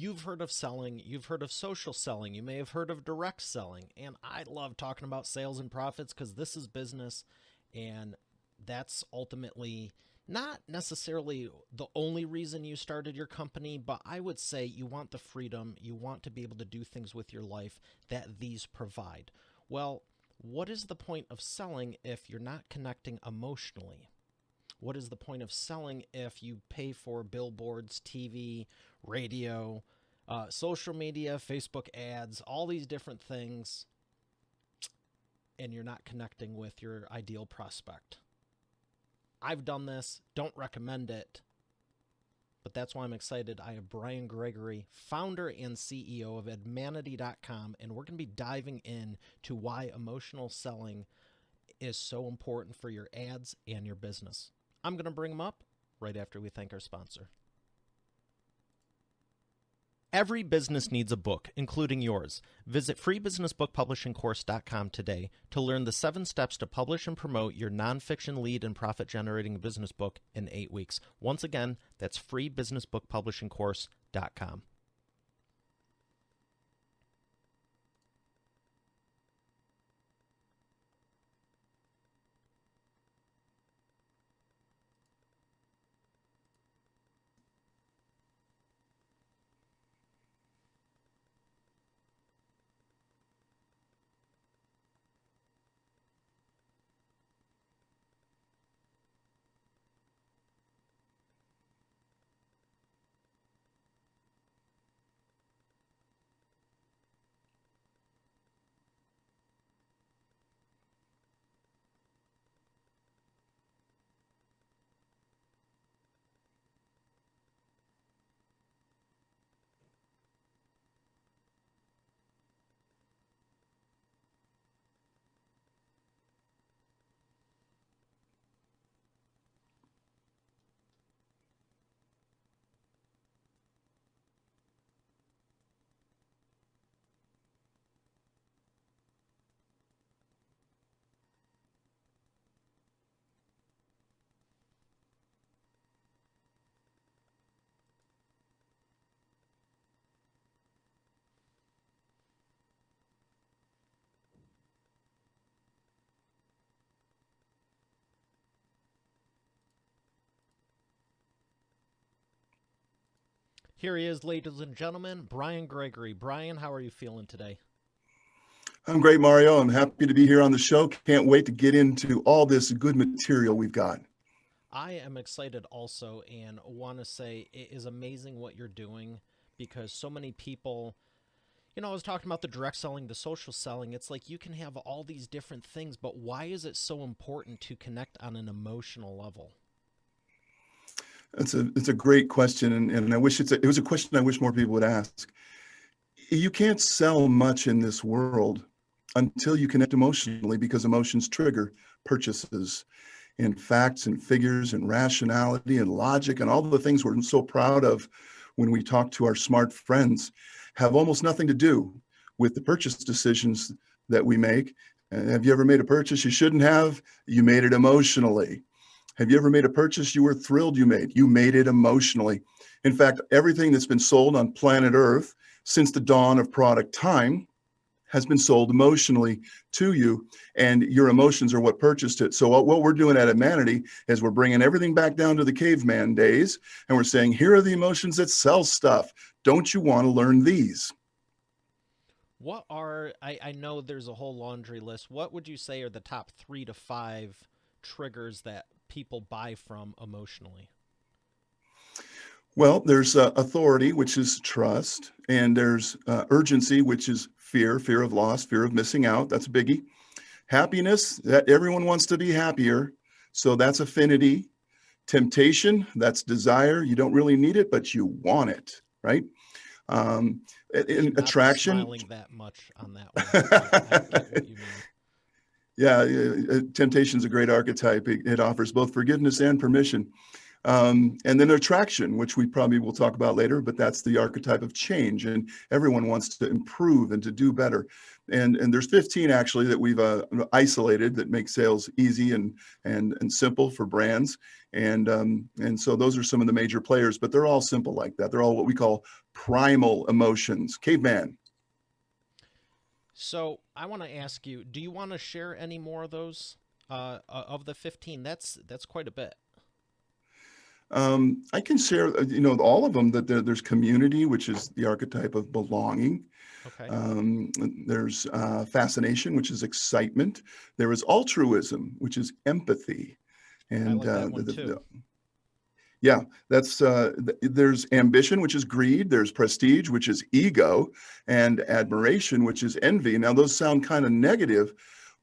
you've heard of selling, you've heard of social selling, you may have heard of direct selling. And I love talking about sales and profits because this is business. And that's ultimately not necessarily the only reason you started your company, but I would say you want the freedom, you want to be able to do things with your life that these provide. Well, what is the point of selling if you're not connecting emotionally? What is the point of selling if you pay for billboards, TV, radio, social media, Facebook ads, all these different things, and you're not connecting with your ideal prospect? I've done this, don't recommend it, but that's why I'm excited. I have Brian Gregory, founder and CEO of Edmanity.com, and we're going to be diving in to why emotional selling is so important for your ads and your business. I'm going to bring him up right after we thank our sponsor. Every business needs a book, including yours. Visit freebusinessbookpublishingcourse.com today to learn the 7 steps to publish and promote your nonfiction lead and profit-generating business book in 8 weeks. Once again, that's freebusinessbookpublishingcourse.com. Here he is, ladies and gentlemen, Brian Gregory. Brian, how are you feeling today? I'm great, Mario. I'm happy to be here on the show. Can't wait to get into all this good material we've got. I am excited also and want to say it is amazing what you're doing because so many people, I was talking about the direct selling, the social selling. It's like you can have all these different things, but why is it so important to connect on an emotional level? It's a great question, and I wish it was a question I wish more people would ask. You can't sell much in this world until you connect emotionally, because emotions trigger purchases, and facts and figures and rationality and logic and all the things we're so proud of when we talk to our smart friends have almost nothing to do with the purchase decisions that we make. Have you ever made a purchase you shouldn't have? You made it emotionally. Have you ever made a purchase you were thrilled you made? You made it emotionally. In fact, everything that's been sold on planet Earth since the dawn of product time has been sold emotionally to you, and your emotions are what purchased it. So what we're doing at Edmanity is we're bringing everything back down to the caveman days, and we're saying, here are the emotions that sell stuff. Don't you want to learn these? I know there's a whole laundry list. What would you say are the top 3 to 5 triggers that people buy from emotionally? Well, there's authority, which is trust, and there's urgency, which is fear of loss, fear of missing out. That's a biggie. Happiness, that everyone wants to be happier, so that's affinity. Temptation, that's desire. You don't really need it, but you want it, right? Um, Should not be Attraction. smiling that much on that one, but I get what you mean. Yeah, temptation is a great archetype. It offers both forgiveness and permission. And then attraction, which we probably will talk about later, but that's the archetype of change. And everyone wants to improve and to do better. And there's 15 actually that we've isolated that make sales easy and simple for brands. And so those are some of the major players, but they're all simple like that. They're all what we call primal emotions. Caveman. So I want to ask you, do you want to share any more of those of the 15? That's quite a bit. I can share, all of them. That there's community, which is the archetype of belonging. Okay. There's fascination, which is excitement. There is altruism, which is empathy, I and like that one too. yeah, that's there's ambition, which is greed. There's prestige, which is ego, and admiration, which is envy. Now, those sound kind of negative,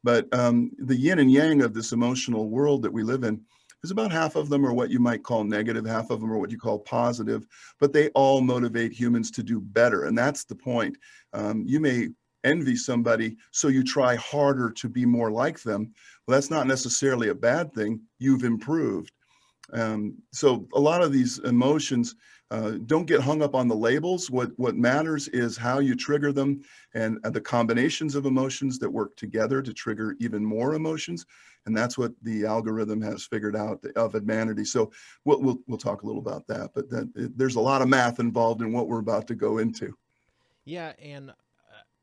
but the yin and yang of this emotional world that we live in is about half of them are what you might call negative, half of them are what you call positive, but they all motivate humans to do better. And that's the point. You may envy somebody, so you try harder to be more like them. Well, that's not necessarily a bad thing. You've improved. So a lot of these emotions don't get hung up on the labels. What matters is how you trigger them and the combinations of emotions that work together to trigger even more emotions. And that's what the algorithm has figured out of Admanity. So we'll talk a little about that, but there's a lot of math involved in what we're about to go into. Yeah, and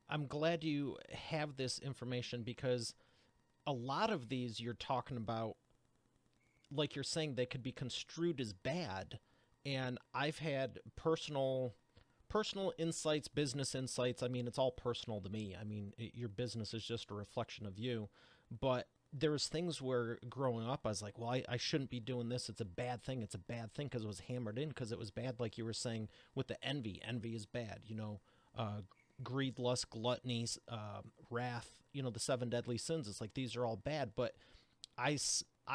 I'm glad you have this information because a lot of these you're talking about, like you're saying, they could be construed as bad. And I've had personal insights, business insights. I mean, it's all personal to me. I mean, your business is just a reflection of you. But there's things where growing up, I was like, well, I shouldn't be doing this. It's a bad thing. It's a bad thing because it was hammered in because it was bad. Like you were saying with the envy. Envy is bad. Greed, lust, gluttony, wrath, the seven deadly sins. It's like these are all bad. But I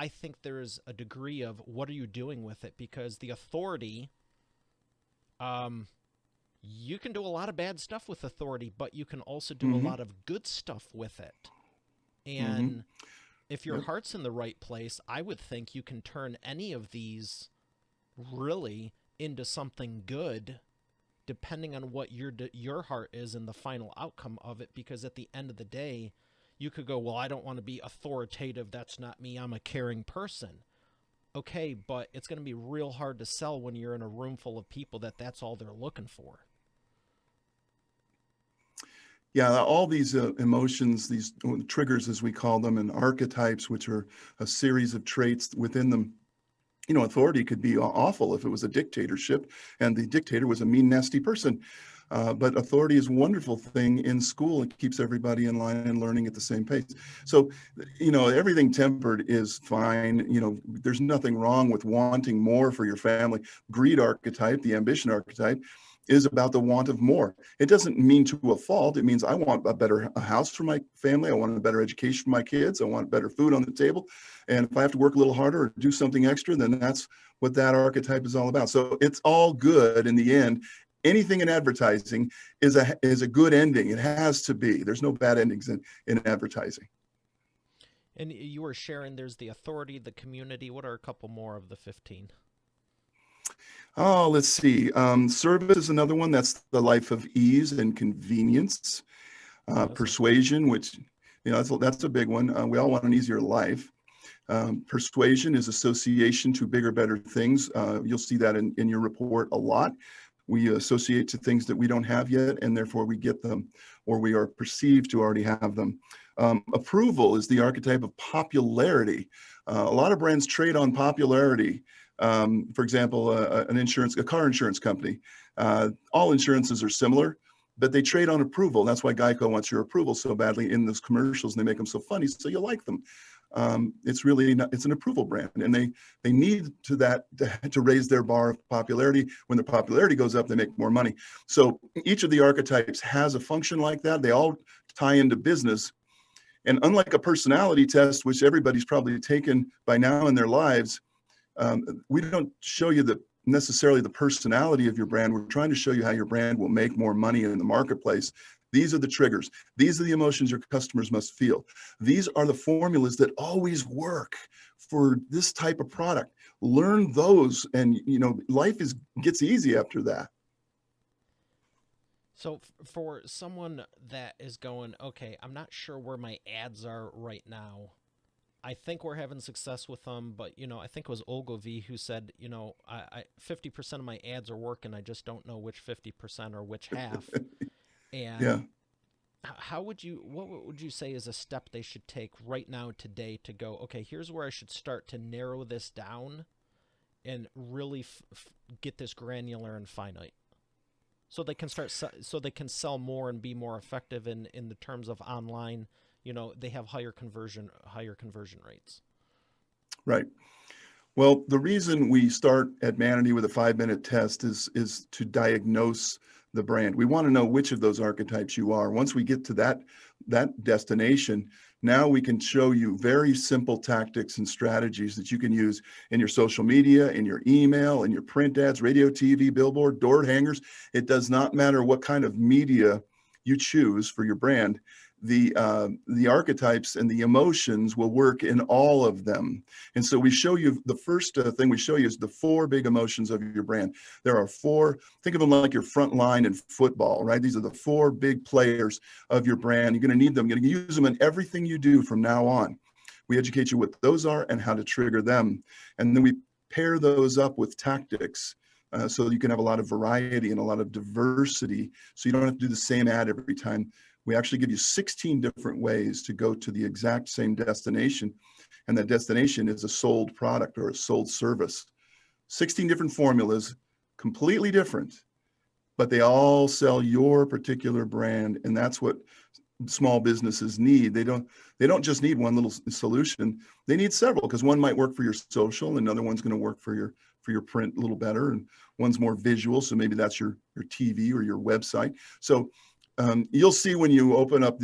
think there's a degree of what are you doing with it, because the authority, you can do a lot of bad stuff with authority, but you can also do a Mm-hmm. lot of good stuff with it. Mm-hmm. And if your Yep. heart's in the right place, I would think you can turn any of these really into something good, depending on what your heart is and the final outcome of it. Because at the end of the day, you could go, well, I don't want to be authoritative. That's not me. I'm a caring person. Okay, but it's going to be real hard to sell when you're in a room full of people that's all they're looking for. Yeah, all these emotions, these triggers, as we call them, and archetypes, which are a series of traits within them. Authority could be awful if it was a dictatorship and the dictator was a mean, nasty person. But authority is a wonderful thing in school. It keeps everybody in line and learning at the same pace. So, everything tempered is fine. There's nothing wrong with wanting more for your family. Greed archetype, the ambition archetype, is about the want of more. It doesn't mean to a fault. It means I want a house for my family. I want a better education for my kids. I want better food on the table. And if I have to work a little harder or do something extra, then that's what that archetype is all about. So it's all good in the end. Anything in advertising is a good ending. It has to be. There's no bad endings in advertising. And you were sharing there's the authority, the community. What are a couple more of the 15? Oh, let's see. Service is another one. That's the life of ease and convenience. Yeah, that's a Persuasion, which that's a big one. We all want an easier life. Persuasion is association to bigger, better things. You'll see that in your report a lot. We associate to things that we don't have yet, and therefore we get them, or we are perceived to already have them. Approval is the archetype of popularity. A lot of brands trade on popularity. For example, a car insurance company. All insurances are similar, but they trade on approval. That's why Geico wants your approval so badly in those commercials, and they make them so funny, so you like them. It's really it's an approval brand, and they need to raise their bar of popularity. When their popularity goes up, they make more money. So each of the archetypes has a function like that. They all tie into business. And unlike a personality test, which everybody's probably taken by now in their lives, we don't show you necessarily the personality of your brand. We're trying to show you how your brand will make more money in the marketplace. These are the triggers. These are the emotions your customers must feel. These are the formulas that always work for this type of product. Learn those, and life gets easy after that. So for someone that is going, okay, I'm not sure where my ads are right now. I think we're having success with them, but I think it was Ogilvy who said, I 50% of my ads are working. I just don't know which 50% or which half. Yeah. And what would you say is a step they should take right now today to go, okay, here's where I should start to narrow this down and really get this granular and finite, so they can so they can sell more and be more effective in the terms of online. They have higher conversion rates. Right. Well, the reason we start at Manatee with a 5-minute test is to diagnose the brand. We want to know which of those archetypes you are. Once we get to that destination, now we can show you very simple tactics and strategies that you can use in your social media, in your email, in your print ads, radio, TV, billboard, door hangers. It does not matter what kind of media you choose for your brand. The archetypes and the emotions will work in all of them. And so we show you, the first thing we show you is the 4 big emotions of your brand. There are 4, think of them like your front line in football, right? These are the 4 big players of your brand. You're going to need them. You're going to use them in everything you do from now on. We educate you what those are and how to trigger them. And then we pair those up with tactics. So you can have a lot of variety and a lot of diversity. So you don't have to do the same ad every time. We actually give you 16 different ways to go to the exact same destination. And that destination is a sold product or a sold service. 16 different formulas, completely different, but they all sell your particular brand. And that's what small businesses need. They don't just need one little solution. They need several, because one might work for your social, another one's going to work for your print a little better, and one's more visual. So maybe that's your TV or your website. So you'll see when you open up,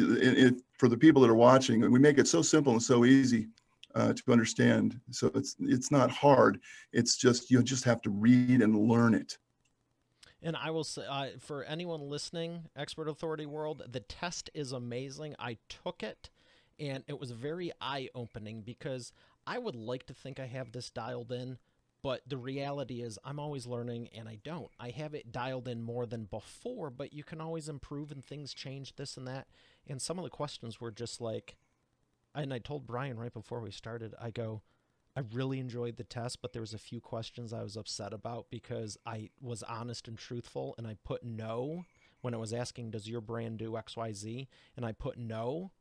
for the people that are watching, we make it so simple and so easy to understand. So it's not hard. It's just, you just have to read and learn it. And I will say, for anyone listening, Expert Authority World, the test is amazing. I took it, and it was very eye-opening, because I would like to think I have this dialed in, but the reality is I'm always learning, and I don't. I have it dialed in more than before, but you can always improve, and things change, this and that. And some of the questions were just like, and I told Brian right before we started, I go, I really enjoyed the test, but there was a few questions I was upset about because I was honest and truthful, and I put no when I was asking, does your brand do XYZ? And I put no,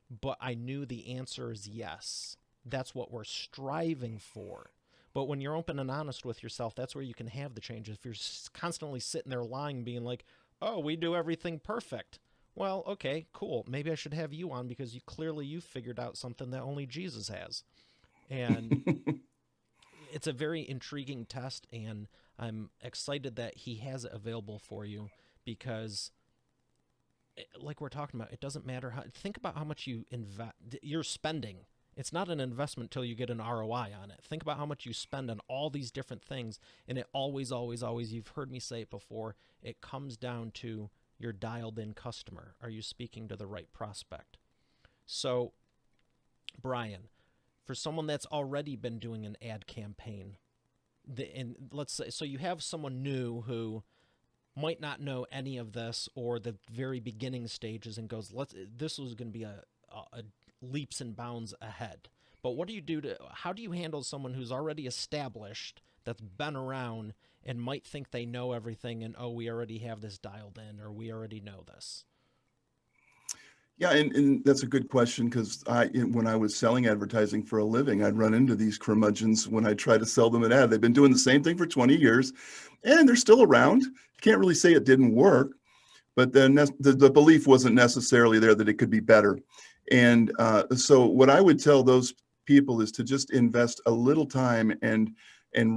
but I knew the answer is yes. That's what we're striving for. But when you're open and honest with yourself, that's where you can have the changes. If you're constantly sitting there lying, being like, oh, we do everything perfect. Well, okay, cool. Maybe I should have you on, because you've figured out something that only Jesus has. And it's a very intriguing test, and I'm excited that he has it available for you, because like we're talking about, it doesn't matter think about how much you're spending. It's not an investment till you get an ROI on it. Think about how much you spend on all these different things, and it always, you've heard me say it before, it comes down to your dialed-in customer. Are you speaking to the right prospect? So, Brian, for someone that's already been doing an ad campaign, and let's say, so you have someone new who might not know any of this, or the very beginning stages, and goes, this was going to be a leaps and bounds ahead. But how do you handle someone who's already established, that's been around, and might think they know everything, and, oh, we already have this dialed in, or we already know this? Yeah, and that's a good question, because when I was selling advertising for a living, I'd run into these curmudgeons when I try to sell them an ad. They've been doing the same thing for 20 years, and they're still around. You can't really say it didn't work, but then the belief wasn't necessarily there that it could be better. And so what I would tell those people is to just invest a little time and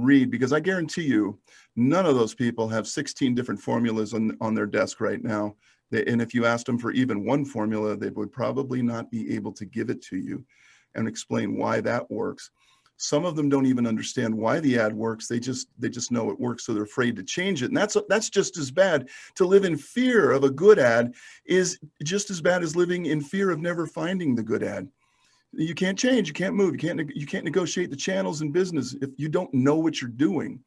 read, because I guarantee you, none of those people have 16 different formulas on their desk right now. And if you asked them for even one formula, they would probably not be able to give it to you and explain why that works. Some of them don't even understand why the ad works. They just know it works, so they're afraid to change it. And that's just as bad. To live in fear of a good ad is just as bad as living in fear of never finding the good ad. You can't change, you can't move, you can't negotiate the channels in business if you don't know what you're doing.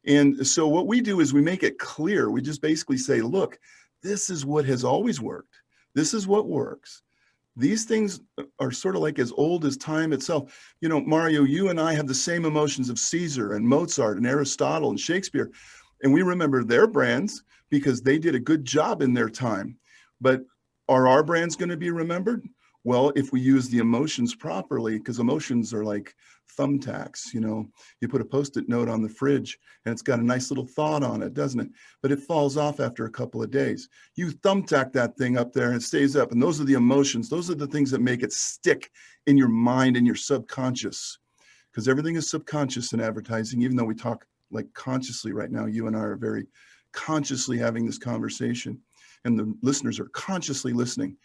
And so what we do is we make it clear. We just basically say, look, this is what has always worked. This is what works. These things are sort of like as old as time itself. You know, Mario, you and I have the same emotions of Caesar and Mozart and Aristotle and Shakespeare. And we remember their brands because they did a good job in their time. But are our brands going to be remembered? Well, if we use the emotions properly, because emotions are like thumbtacks, you know, you put a Post-it note on the fridge and it's got a nice little thought on it, doesn't it? But it falls off after a couple of days. You thumbtack that thing up there and it stays up. And those are the emotions. Those are the things that make it stick in your mind and your subconscious, because everything is subconscious in advertising, even though we talk like consciously right now. You and I are very consciously having this conversation and the listeners are consciously listening.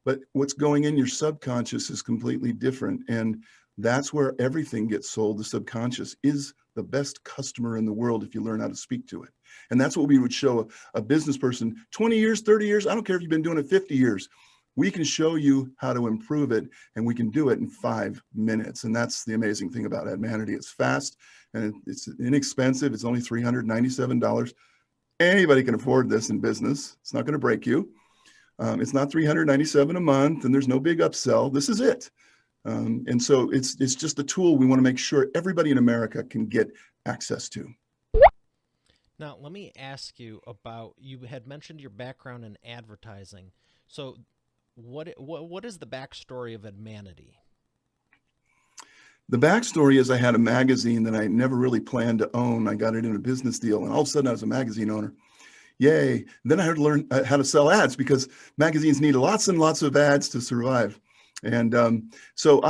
But what's going in your subconscious is completely different. And that's where everything gets sold. The subconscious is the best customer in the world if you learn how to speak to it. And that's what we would show a business person 20 years, 30 years. I don't care if you've been doing it 50 years. We can show you how to improve it, and we can do it in 5 minutes. And that's the amazing thing about Admanity. It's fast and it's inexpensive. It's only $397. Anybody can afford this in business. It's not going to break you. It's not $397 a month, and there's no big upsell. This is it. And so it's just a tool we want to make sure everybody in America can get access to. Now, let me ask you about, you had mentioned your background in advertising. So what is the backstory of Admanity? The backstory is I had a magazine that I never really planned to own. I got it in a business deal, and all of a sudden I was a magazine owner. Yay. Then I had to learn how to sell ads because magazines need lots and lots of ads to survive. And so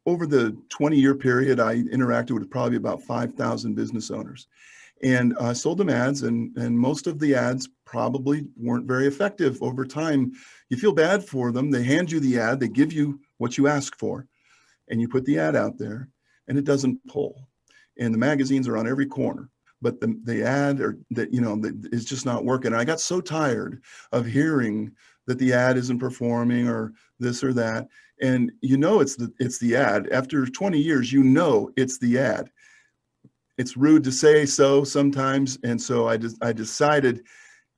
over the 20-year period, I interacted with probably about 5,000 business owners. And I sold them ads, and most of the ads probably weren't very effective. Over time, you feel bad for them. They hand you the ad, they give you what you ask for, and you put the ad out there, and it doesn't pull. And the magazines are on every corner. But the ad or that, you know, that is just not working. And I got so tired of hearing that the ad isn't performing or this or that. And you know, it's the ad. After 20 years, you know, it's the ad. It's rude to say so sometimes. And so I decided,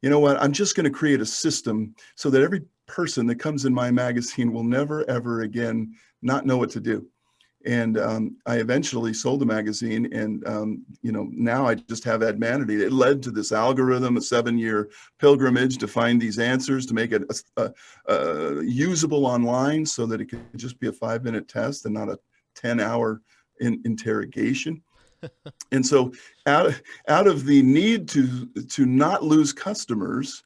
you know what, I'm just going to create a system so that every person that comes in my magazine will never, ever again not know what to do. And I eventually sold the magazine, and you know, now I just have Admanity. It led to this algorithm, a 7-year pilgrimage to find these answers, to make it usable online, so that it could just be a 5-minute test and not a 10-hour interrogation. And so, out of the need to not lose customers,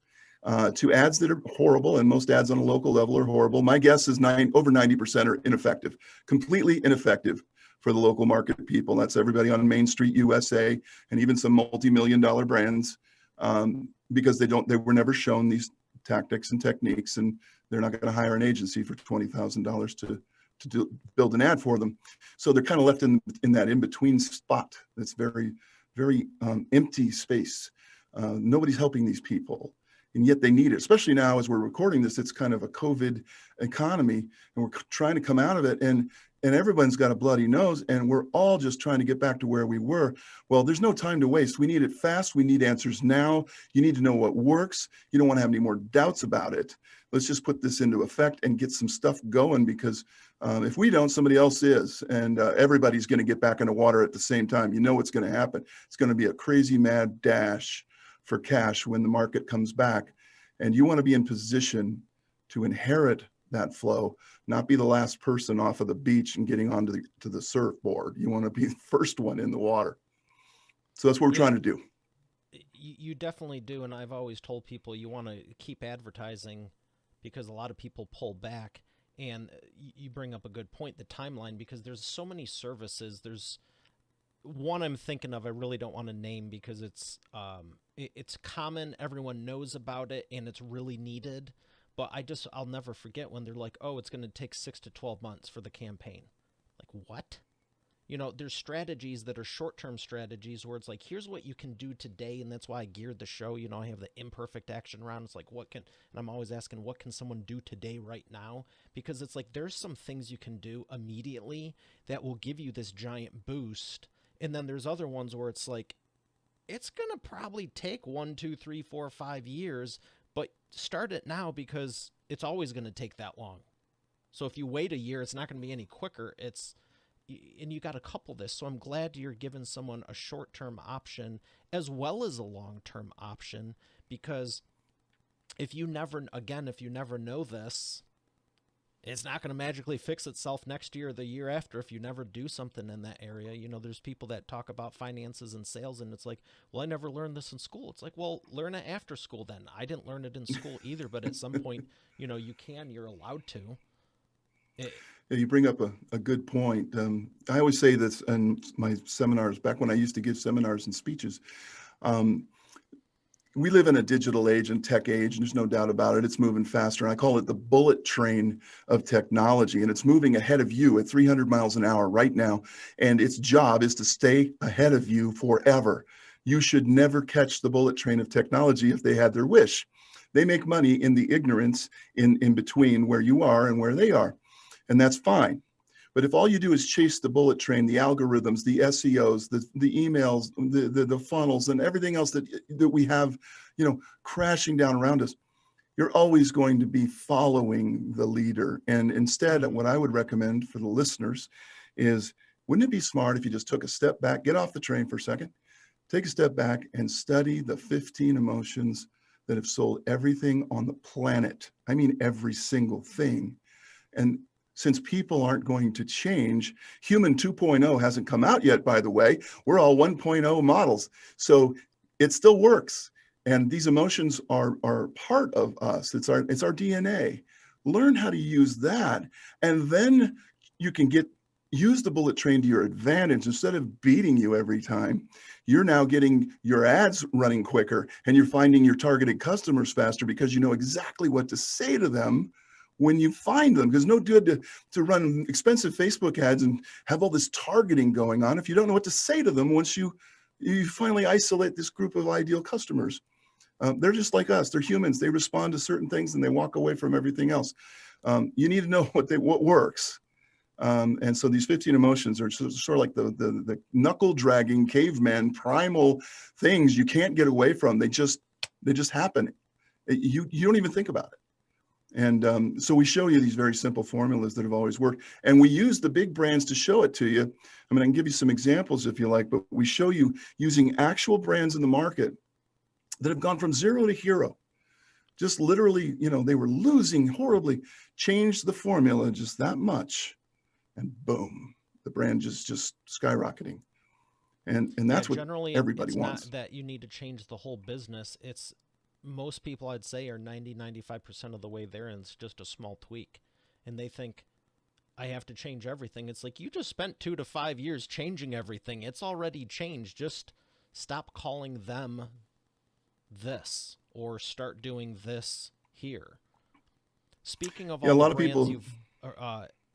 to ads that are horrible, and most ads on a local level are horrible. My guess is over 90% are ineffective, completely ineffective for the local market people. That's everybody on Main Street USA and even some multi-million-dollar brands, because they were never shown these tactics and techniques, and they're not going to hire an agency for $20,000 to build an ad for them. So they're kind of left in that in-between spot. That's very, very empty space. Nobody's helping these people. And yet they need it, especially now as we're recording this. It's kind of a COVID economy, and we're trying to come out of it. And everyone's got a bloody nose, and we're all just trying to get back to where we were. Well, there's no time to waste. We need it fast. We need answers now. You need to know what works. You don't want to have any more doubts about it. Let's just put this into effect and get some stuff going, because if we don't, somebody else is. And everybody's going to get back in the water at the same time. You know what's going to happen. It's going to be a crazy mad dash for cash when the market comes back. And you want to be in position to inherit that flow, not be the last person off of the beach and getting onto the surfboard. You want to be the first one in the water. So that's what we're trying to do. You definitely do. And I've always told people you want to keep advertising, because a lot of people pull back. And you bring up a good point, the timeline, because there's so many services. There's one I'm thinking of, I really don't want to name, because it's common, everyone knows about it, and it's really needed. But I'll never forget when they're like, oh, it's going to take 6 to 12 months for the campaign. Like, what? there's strategies that are short-term strategies where it's like, here's what you can do today. And that's why I geared the show. I have the imperfect action round. It's like, and I'm always asking, what can someone do today right now? Because it's like, there's some things you can do immediately that will give you this giant boost. And then there's other ones where it's like, it's going to probably take 1, 2, 3, 4, 5 years, but start it now because it's always going to take that long. So if you wait a year, it's not going to be any quicker. And you got to couple this. So I'm glad you're giving someone a short-term option as well as a long-term option, because if you never know this, it's not going to magically fix itself next year or the year after if you never do something in that area. There's people that talk about finances and sales, and it's like, well, I never learned this in school. It's like, well, learn it after school then. I didn't learn it in school either, but at some point, you're allowed to. Yeah, you bring up a good point. I always say this in my seminars, back when I used to give seminars and speeches. We live in a digital age and tech age, and there's no doubt about it. It's moving faster. And I call it the bullet train of technology. And it's moving ahead of you at 300 miles an hour right now. And its job is to stay ahead of you forever. You should never catch the bullet train of technology if they had their wish. They make money in the ignorance in between where you are and where they are. And that's fine. But if all you do is chase the bullet train, the algorithms, the SEOs, the emails, the funnels, and everything else that we have, crashing down around us, you're always going to be following the leader. And instead, what I would recommend for the listeners is, wouldn't it be smart if you just took a step back, get off the train for a second, take a step back and study the 15 emotions that have sold everything on the planet. I mean, every single thing. And since people aren't going to change, Human 2.0 hasn't come out yet, by the way. We're all 1.0 models. So it still works. And these emotions are part of us. It's our DNA. Learn how to use that. And then you can use the bullet train to your advantage. Instead of beating you every time, you're now getting your ads running quicker, and you're finding your targeted customers faster because you know exactly what to say to them when you find them. Because no good to run expensive Facebook ads and have all this targeting going on if you don't know what to say to them once you finally isolate this group of ideal customers. They're just like us. They're humans. They respond to certain things and they walk away from everything else. You need to know what works. And so these 15 emotions are sort of like the knuckle dragging caveman primal things you can't get away from. They just happen. You don't even think about it. And so we show you these very simple formulas that have always worked. And we use the big brands to show it to you. I mean, I can give you some examples if you like, but we show you using actual brands in the market that have gone from zero to hero. Just literally, they were losing horribly, changed the formula just that much, and boom, the brand just skyrocketing. And that's what generally everybody wants. Not that you need to change the whole business. It's most people, I'd say, are 95% of the way there, and it's just a small tweak. And they think, I have to change everything. It's like, you just spent 2 to 5 years changing everything. It's already changed. Just stop calling them this, or start doing this here. Speaking of all the brands you've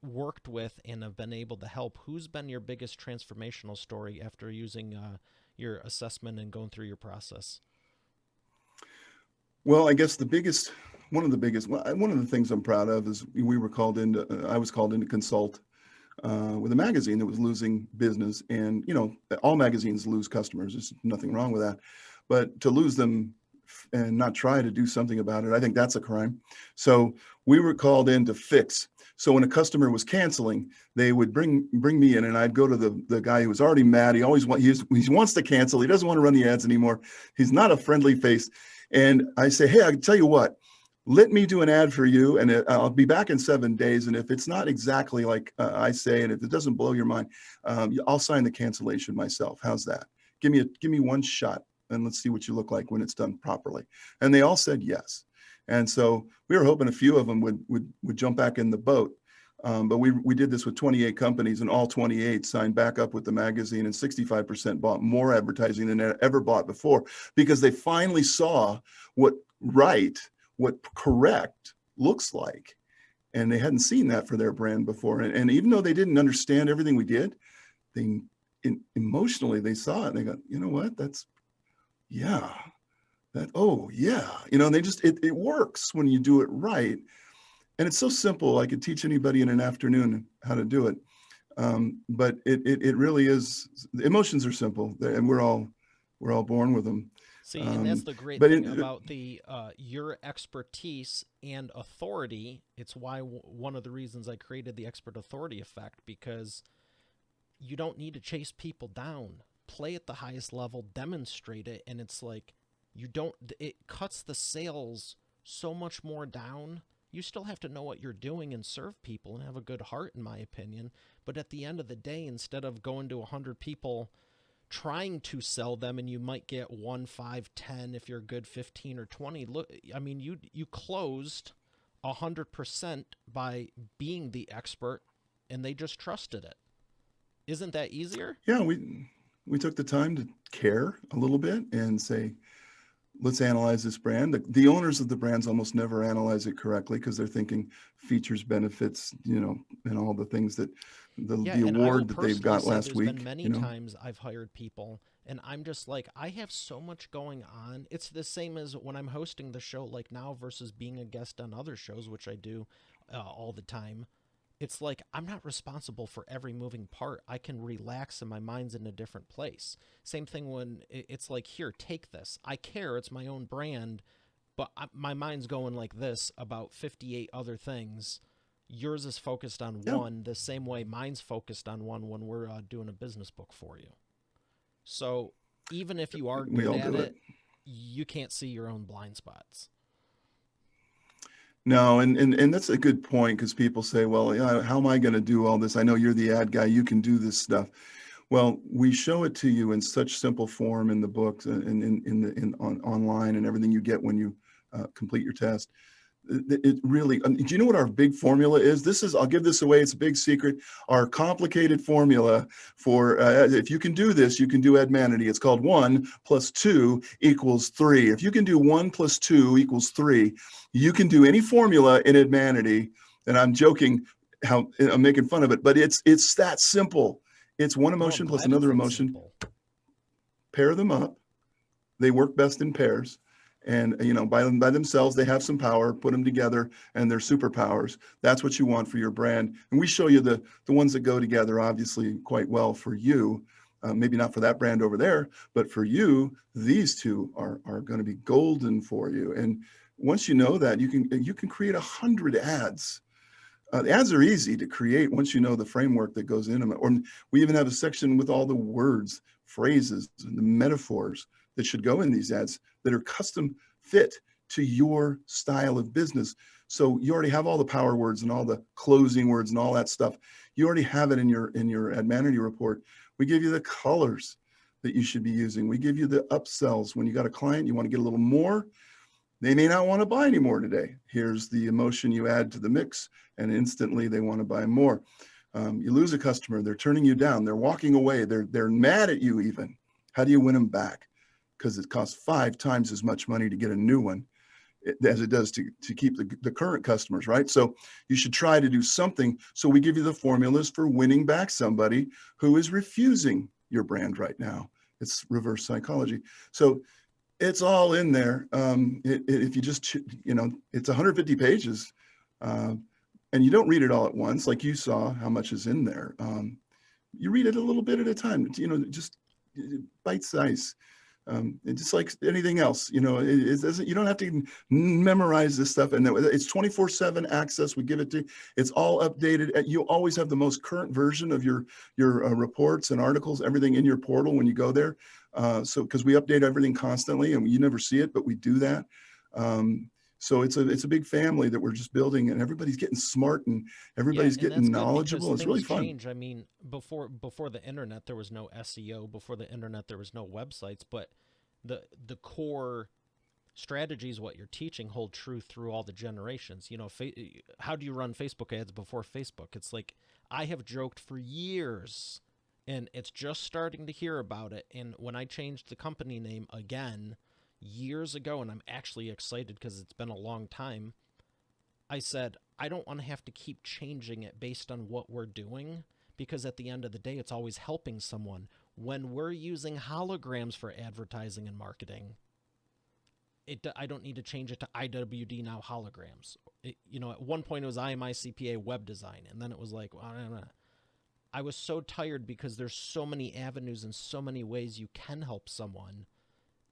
worked with and have been able to help, who's been your biggest transformational story after using your assessment and going through your process? Well, I guess one of the things I'm proud of is I was called in to consult with a magazine that was losing business. And, all magazines lose customers. There's nothing wrong with that. But to lose them and not try to do something about it, I think that's a crime. So we were called in to fix. So when a customer was canceling, they would bring me in, and I'd go to the guy who was already mad. He wants to cancel. He doesn't want to run the ads anymore. He's not a friendly face. And I say, hey, I can tell you what, let me do an ad for you, and I'll be back in 7 days. And if it's not exactly like I say, and if it doesn't blow your mind, I'll sign the cancellation myself. How's that? Give me one shot, and let's see what you look like when it's done properly. And they all said yes. And so we were hoping a few of them would jump back in the boat. But we did this with 28 companies, and all 28 signed back up with the magazine, and 65% bought more advertising than they ever bought before, because they finally saw what correct looks like. And they hadn't seen that for their brand before. And even though they didn't understand everything we did, they emotionally they saw it and they go, you know what, that's, yeah, that, oh yeah, and they just, it works when you do it right. And it's so simple. I could teach anybody in an afternoon how to do it. But it really is, the emotions are simple, and we're all born with them. See, and that's the great But thing about the your expertise and authority. It's why one of the reasons I created the expert authority effect, because you don't need to chase people down. Play at the highest level, demonstrate it, and it's like you don't. It cuts the sales so much more down. You still have to know what you're doing and serve people and have a good heart, in my opinion. But at the end of the day, instead of going to 100 people trying to sell them, and you might get 1, 5, 10, if you're good, 15 or 20. Look, I mean, you closed 100% by being the expert, and they just trusted it. Isn't that easier? yeah, we took the time to care a little bit and say, let's analyze this brand. The owners of the brands almost never analyze it correctly because they're thinking features, benefits, and all the things that Yeah, the and I will award that they've personally got say last there's been week. many times I've hired people, and I'm just like, I have so much going on. It's the same as when I'm hosting the show, like now, versus being a guest on other shows, which I do all the time. It's like I'm not responsible for every moving part. I can relax and my mind's in a different place. Same thing when it's like, here, take this. I care. It's my own brand, but my mind's going like this about 58 other things. Yours is focused on Yeah, one, the same way mine's focused on one when we're doing a business book for you. So even if you are we good all at do it. it, you can't see your own blind spots. No, and that's a good point because people say, well, yeah, how am I going to do all this? I know you're the ad guy. You can do this stuff. Well, we show it to you in such simple form in the books and online and everything you get when you complete your test. It really, do you know what our big formula is? I'll give this away. It's a big secret. Our complicated formula for, if you can do this, you can do Edmanity. It's called 1 + 2 = 3. If you can do 1 + 2 = 3, you can do any formula in Edmanity. And I'm joking how I'm making fun of it, but it's that simple. It's one No, I'm emotion plus glad it's another that emotion, simple. pair them up. They work best in pairs. And by themselves, they have some power. Put them together, and they're superpowers. That's what you want for your brand. And we show you the ones that go together, obviously, quite well for you. Maybe not for that brand over there, but for you, these two are going to be golden for you. And once you know that, you can create 100 ads. The ads are easy to create once you know the framework that goes into them. Or we even have a section with all the words, phrases, and the metaphors that should go in these ads that are custom fit to your style of business. So you already have all the power words and all the closing words and all that stuff. You already have it in your Edmanity report. We give you the colors that you should be using. We give you the upsells. When you got a client, you want to get a little more, they may not want to buy anymore today. Here's the emotion you add to the mix, and instantly they want to buy more. You lose a customer, they're turning you down, they're walking away, they're mad at you even. How do you win them back? Because it costs 5 times as much money to get a new one as it does to keep the current customers, right? So you should try to do something. So we give you the formulas for winning back somebody who is refusing your brand right now. It's reverse psychology. So it's all in there. If you just, it's 150 pages, and you don't read it all at once, like you saw how much is in there. You read it a little bit at a time, just bite size. Just like anything else, you don't have to memorize this stuff. And it's 24/7 access. We give it to you. It's all updated. You always have the most current version of your reports and articles, everything in your portal when you go there. So because we update everything constantly, and you never see it, but we do that. So it's a big family that we're just building, and everybody's getting smart and Yeah, everybody's and that's getting good because knowledgeable. It's really things fun. change. I mean, before the internet, there was no SEO. Before the internet, there was no websites. But the core strategies, what you're teaching, hold true through all the generations. How do you run Facebook ads before Facebook? It's like I have joked for years, and it's just starting to hear about it. And when I changed the company name again years ago, and I'm actually excited because it's been a long time, I said, I don't want to have to keep changing it based on what we're doing, because at the end of the day, it's always helping someone. When we're using holograms for advertising and marketing, I don't need to change it to IWD now holograms. At one point it was IMI CPA web design, and then it was like, well, I was so tired because there's so many avenues and so many ways you can help someone.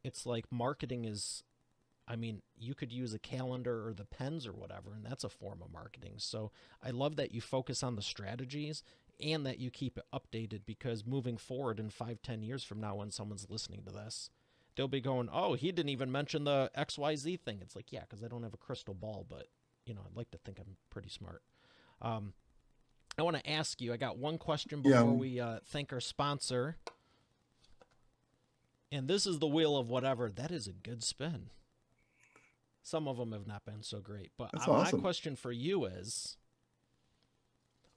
It's like marketing is, you could use a calendar or the pens or whatever, and that's a form of marketing. So I love that you focus on the strategies and that you keep it updated, because moving forward in 5-10 years from now, when someone's listening to this, they'll be going, oh, he didn't even mention the XYZ thing. It's like, yeah, because I don't have a crystal ball, but, I'd like to think I'm pretty smart. I want to ask you, I got one question before we thank our sponsor. And this is the wheel of whatever. That is a good spin. Some of them have not been so great. But awesome. My question for you is,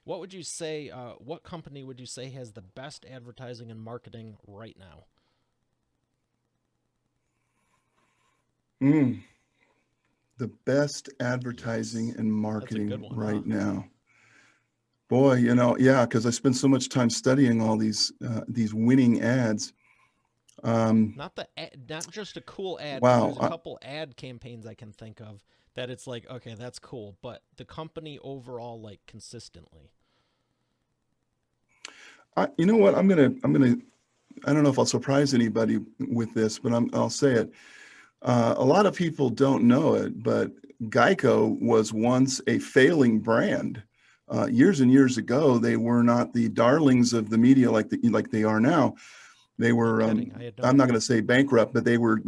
what would you say, what company would you say has the best advertising and marketing right now? The best advertising and marketing one, right now. Boy, because I spend so much time studying all these winning ads. Not just a cool ad. Wow. There's a couple ad campaigns I can think of that it's like, okay, that's cool, but the company overall, like, consistently. You know what? I don't know if I'll surprise anybody with this, but I'll say it. A lot of people don't know it, but Geico was once a failing brand. Years and years ago, they were not the darlings of the media like they are now. They were, I'm not going to say bankrupt, but they were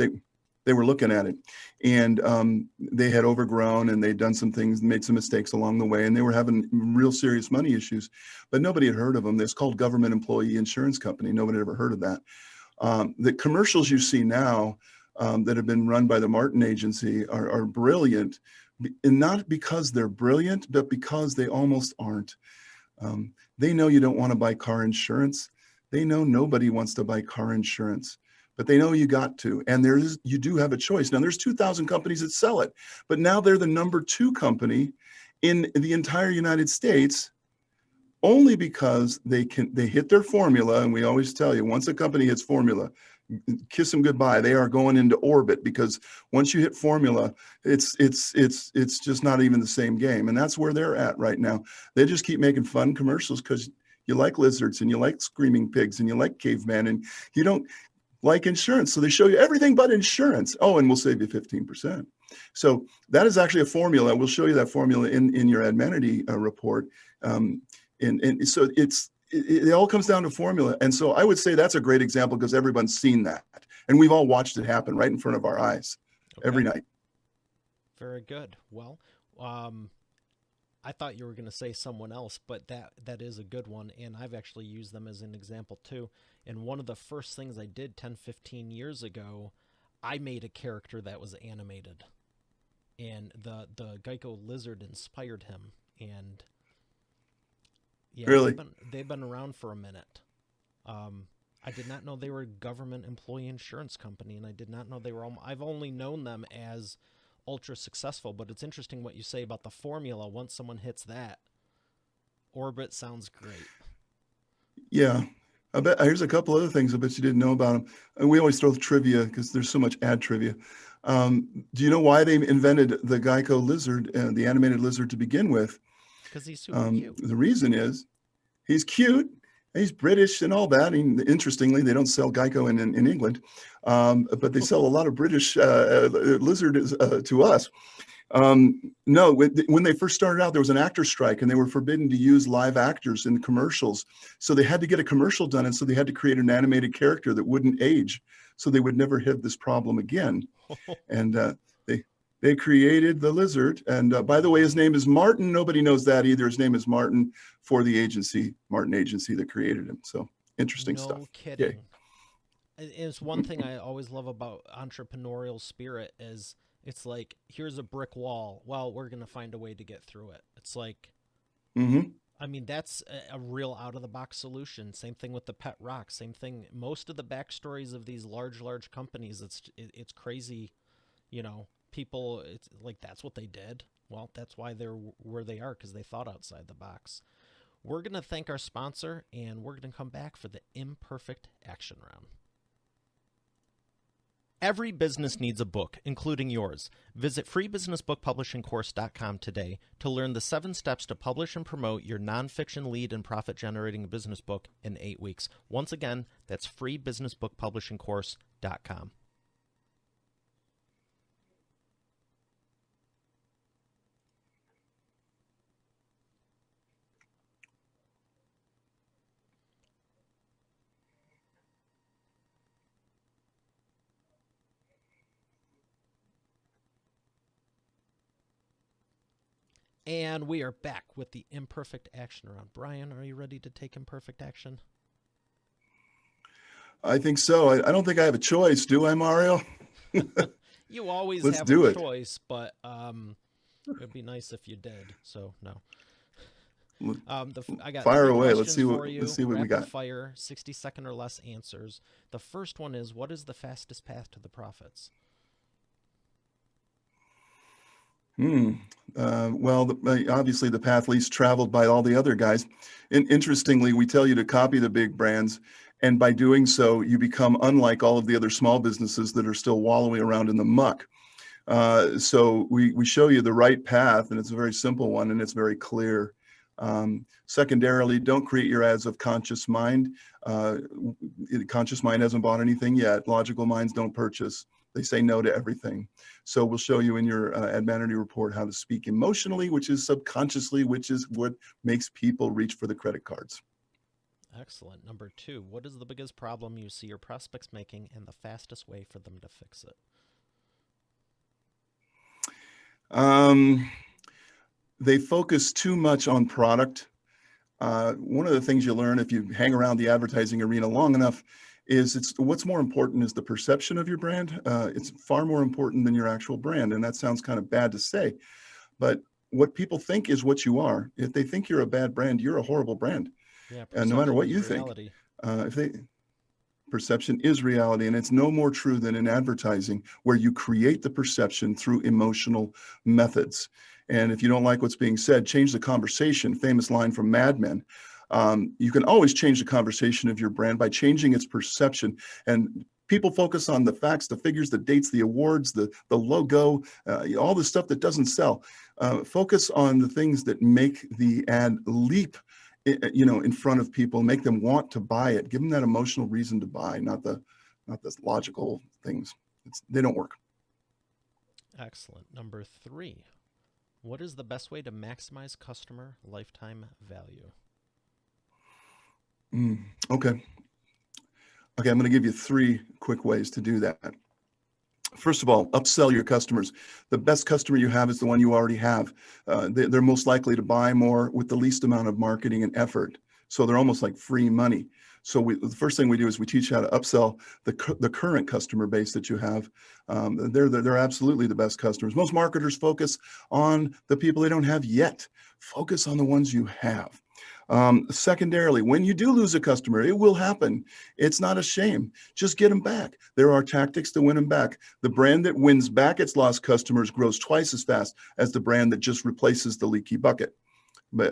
looking at it, and they had overgrown, and they'd done some things, made some mistakes along the way, and they were having real serious money issues, but nobody had heard of them. It's called Government Employee Insurance Company. Nobody had ever heard of that. The commercials you see now that have been run by the Martin Agency are brilliant, and not because they're brilliant, but because they almost aren't. They know you don't want to buy car insurance. They know nobody wants to buy car insurance, but they know you got to, and you do have a choice. Now there's 2,000 companies that sell it, but now they're the number 2 company in the entire United States, only because they hit their formula. And we always tell you, once a company hits formula, kiss them goodbye. They are going into orbit, because once you hit formula, it's just not even the same game. And that's where they're at right now. They just keep making fun commercials because you like lizards, and you like screaming pigs, and you like caveman, and you don't like insurance. So they show you everything but insurance. Oh, and we'll save you 15%. So that is actually a formula. We'll show you that formula in your Admanity report. And so it all comes down to formula. And so I would say that's a great example, because everyone's seen that, and we've all watched it happen right in front of our eyes every night. Very good. Well, I thought you were going to say someone else, but that is a good one, and I've actually used them as an example too. And one of the first things I did 10-15 years ago, I made a character that was animated, and the Geico lizard inspired him. And yeah, really, they've been around for a minute. I did not know they were a government employee insurance company, and I did not know they were. I've only known them as ultra successful, but it's interesting what you say about the formula. Once someone hits that orbit, sounds great. Yeah, I bet here's a couple other things I bet you didn't know about them. And we always throw the trivia because there's so much ad trivia. Do you know why they invented the Geico lizard, the animated lizard, to begin with? Because he's super cute. The reason is he's cute. He's British and all that. And interestingly, they don't sell Geico in England, but they sell a lot of British lizard to us. No, when they first started out, there was an actor strike, and they were forbidden to use live actors in commercials. So they had to get a commercial done, and so they had to create an animated character that wouldn't age, so they would never have this problem again. And they created the lizard. And by the way, his name is Martin. Nobody knows that either. His name is Martin for the agency, Martin Agency, that created him. So interesting stuff. No kidding. Yay. It's one thing I always love about entrepreneurial spirit is it's like, here's a brick wall. Well, we're going to find a way to get through it. It's like, I mean, that's a real out-of-the-box solution. Same thing with the pet rock. Same thing. Most of the backstories of these large companies, it's crazy, people, it's like, that's what they did. Well, that's why they're where they are, because they thought outside the box. We're going to thank our sponsor, and we're going to come back for the imperfect action round. Every business needs a book, including yours. Visit freebusinessbookpublishingcourse.com today to learn the 7 steps to publish and promote your nonfiction lead and profit-generating business book in 8 weeks. Once again, that's freebusinessbookpublishingcourse.com. And we are back with the imperfect action round. Brian, are you ready to take imperfect action? I think so. I don't think I have a choice, do I, Mario? You always Let's have do a it. choice, but it'd be nice if you did. So no. I got Fire 3 away. questions for you. Let's see what we Rapid got. fire, 60-second or less answers. The first one is, what is the fastest path to the profits? Well, obviously the path least traveled by all the other guys. Interestingly, we tell you to copy the big brands, and by doing so, you become unlike all of the other small businesses that are still wallowing around in the muck. So we show you the right path, and it's a very simple one, and it's very clear. Secondarily, don't create your ads of conscious mind. Conscious mind hasn't bought anything yet. Logical minds don't purchase. They say no to everything. So we'll show you in your AdVanity report how to speak emotionally, which is subconsciously, which is what makes people reach for the credit cards. Excellent. Number 2, what is the biggest problem you see your prospects making and the fastest way for them to fix it? They focus too much on product. One of the things you learn if you hang around the advertising arena long enough is what's more important is the perception of your brand. It's far more important than your actual brand. And that sounds kind of bad to say, but what people think is what you are. If they think you're a bad brand, you're a horrible brand. Yeah, And no matter what is you reality. think, perception is reality, and it's no more true than in advertising, where you create the perception through emotional methods. And if you don't like what's being said, change the conversation. Famous line from Mad Men. You can always change the conversation of your brand by changing its perception. And people focus on the facts, the figures, the dates, the awards, the logo, all the stuff that doesn't sell. Focus on the things that make the ad leap in front of people, make them want to buy it. Give them that emotional reason to buy, not the logical things. They don't work. Excellent. Number 3, what is the best way to maximize customer lifetime value? Okay, I'm going to give you 3 quick ways to do that. First of all, upsell your customers. The best customer you have is the one you already have. They're most likely to buy more with the least amount of marketing and effort. So they're almost like free money. So the first thing we do is we teach you how to upsell the current customer base that you have. They're absolutely the best customers. Most marketers focus on the people they don't have yet. Focus on the ones you have. Secondarily, when you do lose a customer, it will happen. It's not a shame. Just get them back. There are tactics to win them back. The brand that wins back its lost customers grows twice as fast as the brand that just replaces the leaky bucket,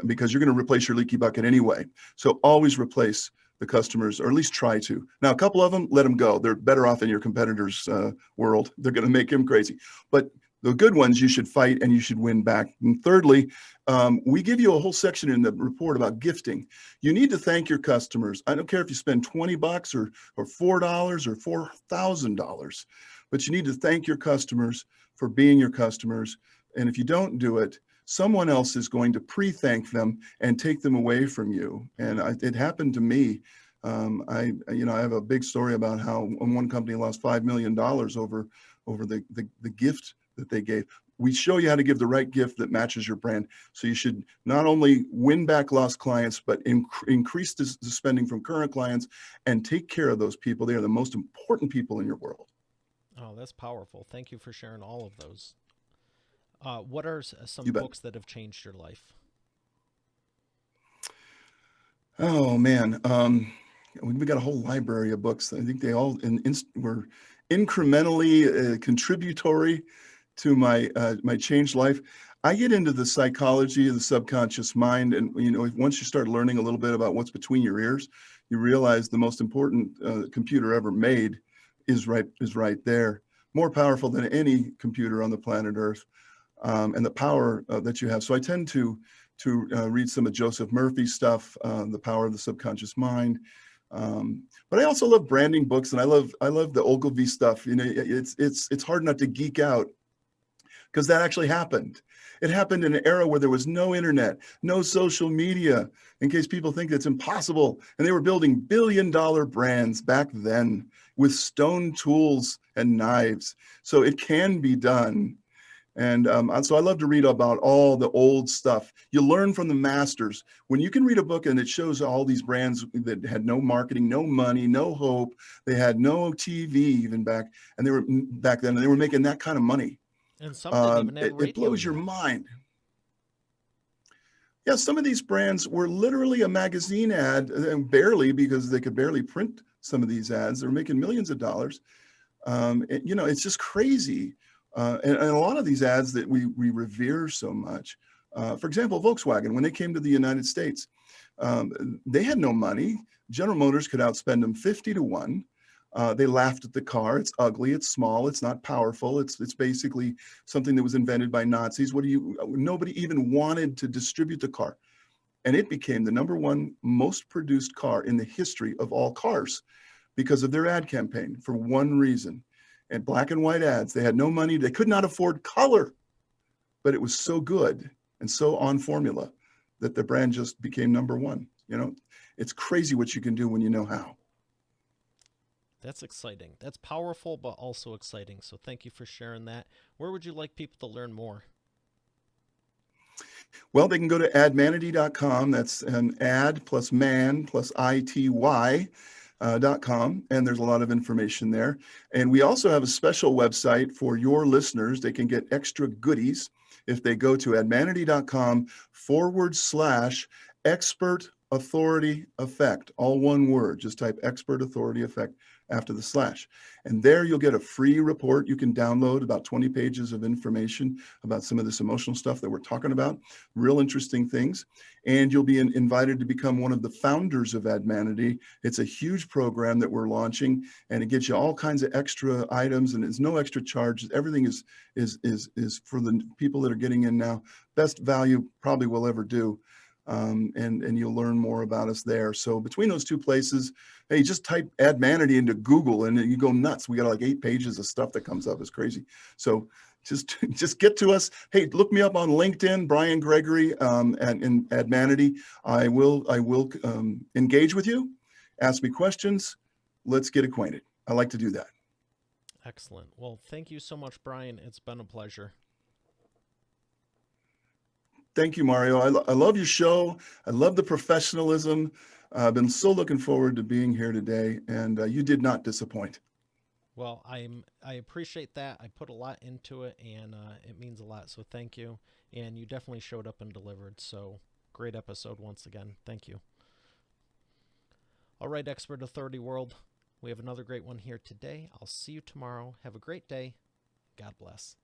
because you're going to replace your leaky bucket anyway. So always replace the customers, or at least try to. Now, a couple of them, let them go. They're better off in your competitor's world. They're going to make him crazy. But the good ones you should fight and you should win back. And thirdly, we give you a whole section in the report about gifting. You need to thank your customers. I don't care if you spend $20 or $4 or $4,000, but you need to thank your customers for being your customers. And if you don't do it, someone else is going to pre-thank them and take them away from you. And it happened to me. I have a big story about how one company lost $5 million over the gift that they gave. We show you how to give the right gift that matches your brand. So you should not only win back lost clients, but increase the spending from current clients and take care of those people. They are the most important people in your world. Oh, that's powerful. Thank you for sharing all of those. What are some You bet. books that have changed your life? Oh man, we got a whole library of books. I think they all were incrementally contributory to my changed life. I get into the psychology of the subconscious mind, and once you start learning a little bit about what's between your ears, you realize the most important computer ever made is right there, more powerful than any computer on the planet Earth, and the power that you have. So I tend to read some of Joseph Murphy's stuff, The Power of the Subconscious Mind. But I also love branding books, and I love the Ogilvy stuff. It's hard not to geek out because that actually happened. It happened in an era where there was no internet, no social media, in case people think it's impossible. And they were building billion-dollar brands back then with stone tools and knives. So it can be done. And so I love to read about all the old stuff. You learn from the masters. When you can read a book and it shows all these brands that had no marketing, no money, no hope, they had no TV even back then, and they were making that kind of money. And some didn't even have radio It blows your yet. mind. Yeah, some of these brands were literally a magazine ad, and barely, because they could barely print some of these ads. They're making millions of dollars. It's just crazy. And a lot of these ads that we revere so much. For example, Volkswagen, when they came to the United States, they had no money. General Motors could outspend them 50-1. They laughed at the car. It's ugly. It's small. It's not powerful. It's basically something that was invented by Nazis. Nobody even wanted to distribute the car. And it became the #1 most produced car in the history of all cars because of their ad campaign, for one reason. And black and white ads. They had no money. They could not afford color, but it was so good and so on formula that the brand just became #1. It's crazy what you can do when you know how. That's exciting. That's powerful, but also exciting. So thank you for sharing that. Where would you like people to learn more? Well, they can go to admanity.com. That's an ad plus man plus ITY. .com, and there's a lot of information there. And we also have a special website for your listeners. They can get extra goodies if they go to admanity.com/expert authority effect, all one word. Just type expert authority effect after the slash. And there you'll get a free report you can download, about 20 pages of information about some of this emotional stuff that we're talking about, real interesting things. And you'll be invited to become one of the founders of Admanity. It's a huge program that we're launching, and it gives you all kinds of extra items, and it's no extra charge. Everything is for the people that are getting in now. Best value probably we'll ever do. And you'll learn more about us there. So between those two places, hey, just type Admanity into Google and you go nuts. We got like 8 pages of stuff that comes up. It's crazy. So just get to us. Hey, look me up on LinkedIn, Brian Gregory, and Admanity. I will engage with you, ask me questions. Let's get acquainted. I like to do that. Excellent. Well, thank you so much, Brian. It's been a pleasure. Thank you, Mario. I love your show. I love the professionalism. I've been so looking forward to being here today, and you did not disappoint. Well, I appreciate that. I put a lot into it, and it means a lot. So thank you. And you definitely showed up and delivered. So great episode once again. Thank you. All right, Expert Authority World. We have another great one here today. I'll see you tomorrow. Have a great day. God bless.